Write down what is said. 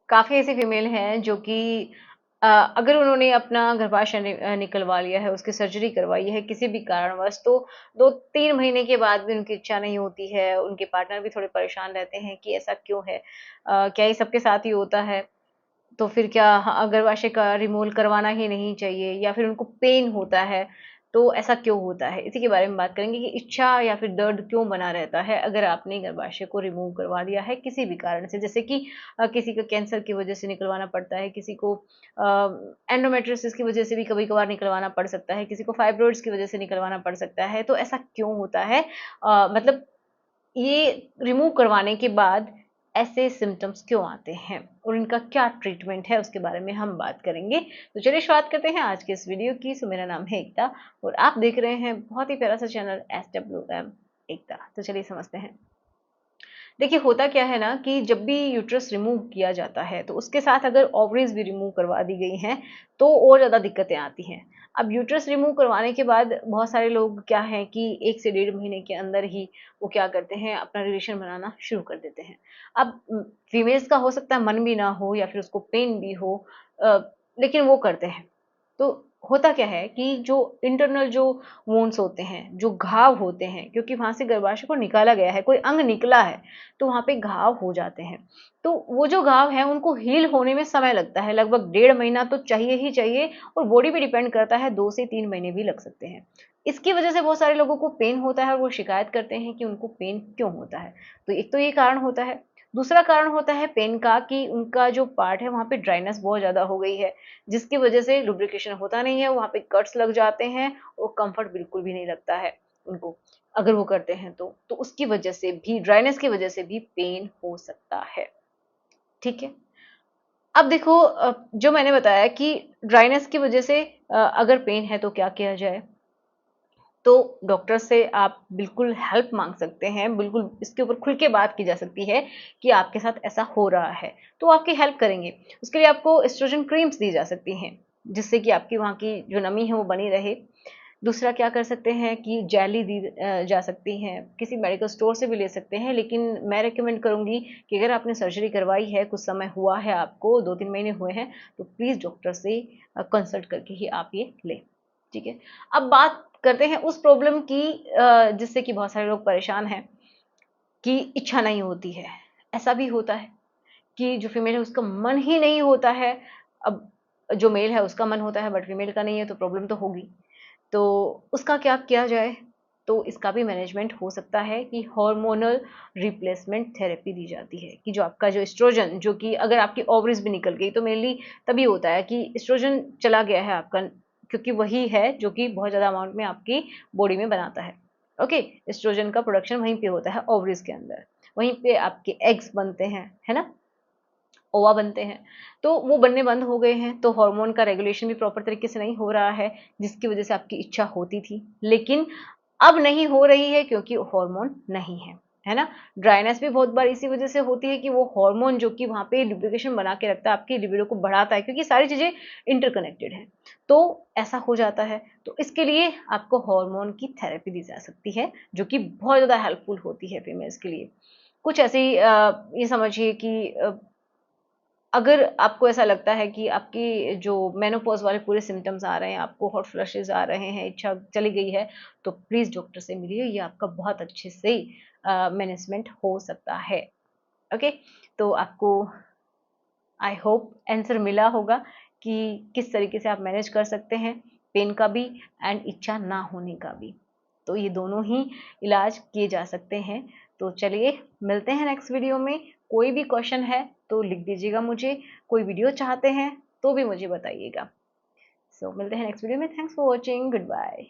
काफ़ी ऐसी फीमेल हैं जो कि अगर उन्होंने अपना गर्भाशय निकलवा लिया है, उसकी सर्जरी करवाई है किसी भी कारणवश, तो 2-3 महीने के बाद भी उनकी इच्छा नहीं होती है। उनके पार्टनर भी थोड़े परेशान रहते हैं कि ऐसा क्यों है? क्या ये सबके साथ ही होता है? तो फिर क्या गर्भाशय का रिमूवल करवाना ही नहीं चाहिए, या फिर उनको पेन होता है, तो ऐसा क्यों होता है? इसी के बारे में बात करेंगे कि इच्छा या फिर दर्द क्यों बना रहता है अगर आपने गर्भाशय को रिमूव करवा दिया है किसी भी कारण से। जैसे कि किसी का कैंसर की वजह से निकलवाना पड़ता है, किसी को एंडोमेट्रियोसिस की वजह से भी कभी-कभार निकलवाना पड़ सकता है, किसी को फाइब्रॉइड्स की वजह से निकलवाना पड़ सकता है। तो ऐसा क्यों होता है? मतलब ये रिमूव करवाने के बाद ऐसे सिम्पटम्स क्यों आते हैं और इनका क्या ट्रीटमेंट है, उसके बारे में हम बात करेंगे। तो चलिए शुरुआत करते हैं आज के इस वीडियो की। सो मेरा नाम है एकता और आप देख रहे हैं बहुत ही प्यारा सा चैनल SWM एकता। तो चलिए समझते हैं। देखिए होता क्या है ना कि जब भी यूट्रस रिमूव किया जाता है तो उसके साथ अगर ओवरीज भी रिमूव करवा दी गई हैं तो और ज़्यादा दिक्कतें आती हैं। अब यूट्रस रिमूव करवाने के बाद बहुत सारे लोग क्या है कि 1 से 1.5 महीने के अंदर ही वो क्या करते हैं, अपना रिलेशन बनाना शुरू कर देते हैं। अब फीमेल्स का हो सकता है मन भी ना हो या फिर उसको पेन भी हो, अ, लेकिन वो करते हैं। तो होता क्या है कि जो इंटरनल जो वुंड्स होते हैं, जो घाव होते हैं, क्योंकि वहाँ से गर्भाशय को निकाला गया है, कोई अंग निकला है, तो वहाँ पे घाव हो जाते हैं। तो वो जो घाव हैं उनको हील होने में समय लगता है, लगभग 1.5 महीना तो चाहिए ही चाहिए, और बॉडी पे डिपेंड करता है 2 से 3 महीने भी लग सकते हैं। इसकी वजह से बहुत सारे लोगों को पेन होता है और वो शिकायत करते हैं कि उनको पेन क्यों होता है। तो एक तो ये कारण होता है। दूसरा कारण होता है पेन का कि उनका जो पार्ट है वहाँ पे ड्राइनेस बहुत ज़्यादा हो गई है, जिसकी वजह से लुब्रिकेशन होता नहीं है, वहाँ पे कट्स लग जाते हैं और कंफर्ट बिल्कुल भी नहीं लगता है उनको, अगर वो करते हैं तो उसकी वजह से भी, ड्राइनेस की वजह से भी पेन हो सकता है। ठीक है। अब देखो, जो मैंने बताया कि ड्राइनेस की वजह से अगर पेन है तो क्या किया जाए, तो डॉक्टर से आप बिल्कुल हेल्प मांग सकते हैं, बिल्कुल इसके ऊपर खुल के बात की जा सकती है कि आपके साथ ऐसा हो रहा है, तो आपकी हेल्प करेंगे। उसके लिए आपको एस्ट्रोजन क्रीम्स दी जा सकती हैं, जिससे कि आपकी वहाँ की जो नमी है वो बनी रहे। दूसरा क्या कर सकते हैं कि जेली दी जा सकती हैं, किसी मेडिकल स्टोर से भी ले सकते हैं, लेकिन मैं रिकमेंड करूँगी कि अगर आपने सर्जरी करवाई है, कुछ समय हुआ है आपको, 2-3 महीने हुए हैं, तो प्लीज़ डॉक्टर से कंसल्ट करके ही आप ये लें। ठीक है। अब बात करते हैं उस प्रॉब्लम की, जिससे कि बहुत सारे लोग परेशान हैं, कि इच्छा नहीं होती है। ऐसा भी होता है कि जो फीमेल है उसका मन ही नहीं होता है। अब जो मेल है उसका मन होता है बट फीमेल का नहीं है, तो प्रॉब्लम तो होगी। तो उसका क्या किया जाए? तो इसका भी मैनेजमेंट हो सकता है कि हार्मोनल रिप्लेसमेंट थेरेपी दी जाती है, कि जो आपका जो एस्ट्रोजन, जो कि अगर आपकी ओवरीज भी निकल गई तो मेनली तभी होता है कि एस्ट्रोजन चला गया है आपका, क्योंकि वही है जो कि बहुत ज़्यादा अमाउंट में आपकी बॉडी में बनाता है। ओके। एस्ट्रोजन का प्रोडक्शन वहीं पे होता है ओवरीज के अंदर, वहीं पे आपके एग्स बनते हैं, है ना, ओवा बनते हैं। तो वो बनने बंद हो गए हैं, तो हार्मोन का रेगुलेशन भी प्रॉपर तरीके से नहीं हो रहा है, जिसकी वजह से आपकी इच्छा होती थी, लेकिन अब नहीं हो रही है क्योंकि हार्मोन नहीं है ना। ड्राइनेस भी बहुत बार इसी वजह से होती है कि वो हार्मोन जो कि वहाँ पे लुब्रिकेशन बना के रखता है, आपकी लिबिडो को बढ़ाता है, क्योंकि सारी चीज़ें इंटरकनेक्टेड हैं। तो ऐसा हो जाता है, तो इसके लिए आपको हार्मोन की थेरेपी दी जा सकती है, जो कि बहुत ज़्यादा हेल्पफुल होती है फीमेल्स के लिए। कुछ ऐसी ये समझिए कि अगर आपको ऐसा लगता है कि आपकी जो मेनोपॉज़ वाले पूरे सिम्पटम्स आ रहे हैं, आपको हॉट फ्लशेज़ आ रहे हैं, इच्छा चली गई है, तो प्लीज़ डॉक्टर से मिलिए, ये आपका बहुत अच्छे से मैनेजमेंट हो सकता है। ओके? तो आपको आई होप आंसर मिला होगा कि किस तरीके से आप मैनेज कर सकते हैं, पेन का भी एंड इच्छा ना होने का भी। तो ये दोनों ही इलाज किए जा सकते हैं। तो चलिए मिलते हैं नेक्स्ट वीडियो में। कोई भी क्वेश्चन है तो लिख दीजिएगा मुझे, कोई वीडियो चाहते हैं तो भी मुझे बताइएगा। सो मिलते हैं नेक्स्ट वीडियो में। Thanks for watching, good bye.